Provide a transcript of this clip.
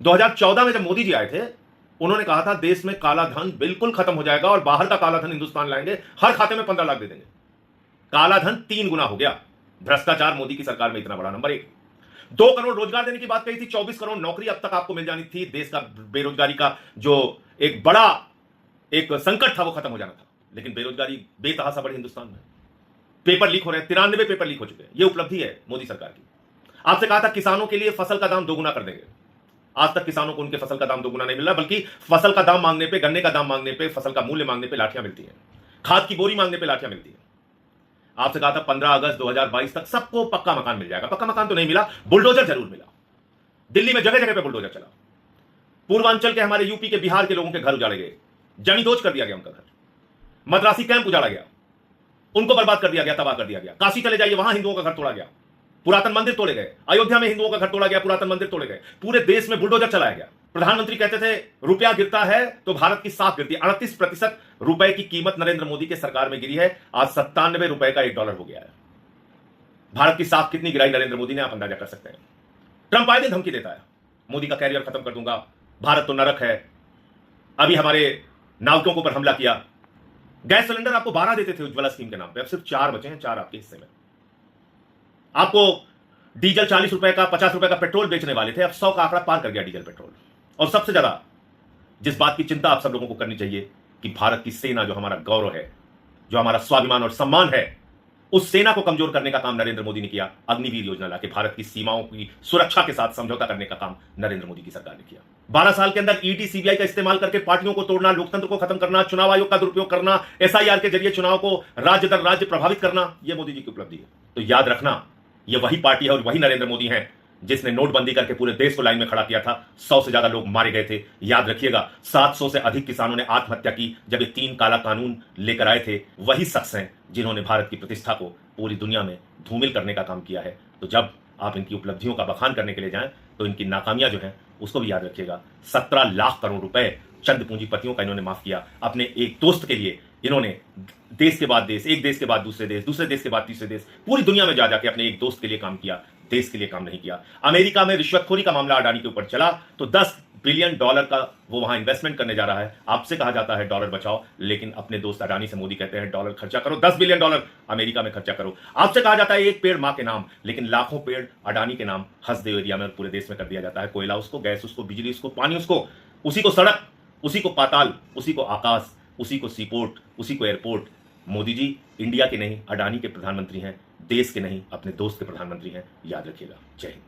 2014 में जब मोदी जी आए थे, उन्होंने कहा था देश में काला धन बिल्कुल खत्म हो जाएगा और बाहर का काला धन हिंदुस्तान लाएंगे, हर खाते में 15 लाख दे देंगे। काला धन 3 गुना हो गया। भ्रष्टाचार मोदी की सरकार में इतना बड़ा। नंबर 1, 2 करोड़ रोजगार देने की बात कही थी, 24 करोड़ नौकरी अब तक आपको मिल जानी थी। देश का बेरोजगारी का जो एक बड़ा एक संकट था वो खत्म हो जाना था, लेकिन बेरोजगारी बेतहासा बढ़ी हिंदुस्तान में। पेपर लीक हो रहे हैं, 93 पेपर लीक हो चुके हैं। ये उपलब्धि है मोदी सरकार की। आपसे कहा था किसानों के लिए फसल का दाम दोगुना कर देंगे। आज तक किसानों को उनके फसल का दाम दोगुना नहीं मिल रहा, बल्कि फसल का दाम मांगने पे, गन्ने का दाम मांगने पे, फसल का मूल्य मांगने पे लाठियां मिलती हैं, खाद की बोरी मांगने पे लाठियां मिलती हैं। आपसे कहा था 15 अगस्त 2022 तक सबको पक्का मकान मिल जाएगा। पक्का मकान तो नहीं मिला, बुलडोजर जरूर मिला। दिल्ली में जगह जगह पे बुलडोजर चला। पूर्वांचल के, हमारे यूपी के, बिहार के लोगों के घर उजाड़े गए, जमींदोज कर दिया गया उनका घर। मद्रासी कैंप उजाड़ा गया, उनको बर्बाद कर दिया गया, तबाह कर दिया गया। काशी चले जाइए, वहां हिंदुओं का घर तोड़ा गया, पुरातन मंदिर तोड़े गए। अयोध्या में हिंदुओं का घर तोड़ा गया, पुरातन मंदिर तोड़े गए। पूरे देश में बुलडोजर चलाया गया। प्रधानमंत्री कहते थे रुपया गिरता है तो भारत की साख गिरती है। 38% रुपए की कीमत नरेंद्र मोदी के सरकार में गिरी है। आज 97 रुपए का $1 हो गया है। भारत की साख कितनी गिराई नरेंद्र मोदी ने, आप अंदाजा कर सकते हैं। ट्रंप आए दिन धमकी देता है, मोदी का कैरियर खत्म कर दूंगा, भारत तो नरक है। अभी हमारे नाविकों के ऊपर हमला किया। गैस सिलेंडर आपको 12 देते थे उज्ज्वला स्कीम के नाम पे, अब सिर्फ 4 बचे हैं, 4 आपके हिस्से में। आपको डीजल 40 रुपए का, 50 रुपए का पेट्रोल बेचने वाले थे, अब 100 का आंकड़ा पार कर गया डीजल पेट्रोल। और सबसे ज्यादा जिस बात की चिंता आप सब लोगों को करनी चाहिए कि भारत की सेना, जो हमारा गौरव है, जो हमारा स्वाभिमान और सम्मान है, उस सेना को कमजोर करने का काम नरेंद्र मोदी ने किया। अग्निवीर योजना लाके भारत की सीमाओं की सुरक्षा के साथ समझौता करने का काम नरेंद्र मोदी की सरकार ने किया। 12 साल के अंदर ईडी सीबीआई का इस्तेमाल करके पार्टियों को तोड़ना, लोकतंत्र को खत्म करना, चुनाव आयोग का दुरुपयोग करना, एसआईआर के जरिए चुनाव को राज्य दर राज्य प्रभावित करना, यह मोदी जी की उपलब्धि है। तो याद रखना, यह वही पार्टी है और वही नरेंद्र मोदी है जिसने नोटबंदी करके पूरे देश को लाइन में खड़ा किया था। 100 से ज्यादा लोग मारे गए थे। याद रखिएगा, 700 से अधिक किसानों ने आत्महत्या की जब ये 3 काला कानून लेकर आए थे। वही शख्स हैं जिन्होंने भारत की प्रतिष्ठा को पूरी दुनिया में धूमिल करने का काम किया है। तो जब आप इनकी उपलब्धियों का बखान करने के लिए जाएं तो इनकी नाकामियां जो हैं उसको भी याद रखिएगा। 17 लाख करोड़ रुपए चंद पूंजीपतियों का इन्होंने माफ किया। अपने एक दोस्त के लिए इन्होंने देश के बाद देश, एक देश के बाद दूसरे देश, दूसरे देश के बाद तीसरे देश, पूरी दुनिया में जा जाके अपने एक दोस्त के लिए काम किया, देश के लिए काम नहीं किया। अमेरिका में रिश्वतखोरी का मामला अडानी के ऊपर चला तो $10 बिलियन का वो वहां इन्वेस्टमेंट करने जा रहा है। आपसे कहा जाता है डॉलर बचाओ, लेकिन अपने दोस्त अडानी से मोदी कहते हैं डॉलर खर्चा करो, $10 बिलियन अमेरिका में खर्चा करो। आपसे कहा जाता है एक पेड़ मां के नाम, लेकिन लाखों पेड़ अडानी के नाम हंसदेव एरिया में पूरे देश में कर दिया जाता है। कोयला उसको, गैस उसको, बिजली उसको, पानी उसको, उसी को सड़क, उसी को पाताल, उसी को आकाश, उसी को सीपोर्ट, उसी को एयरपोर्ट। मोदी जी इंडिया के नहीं, अडानी के प्रधानमंत्री हैं, देश के नहीं, अपने दोस्त के प्रधानमंत्री हैं। याद रखिएगा। जय हिंद।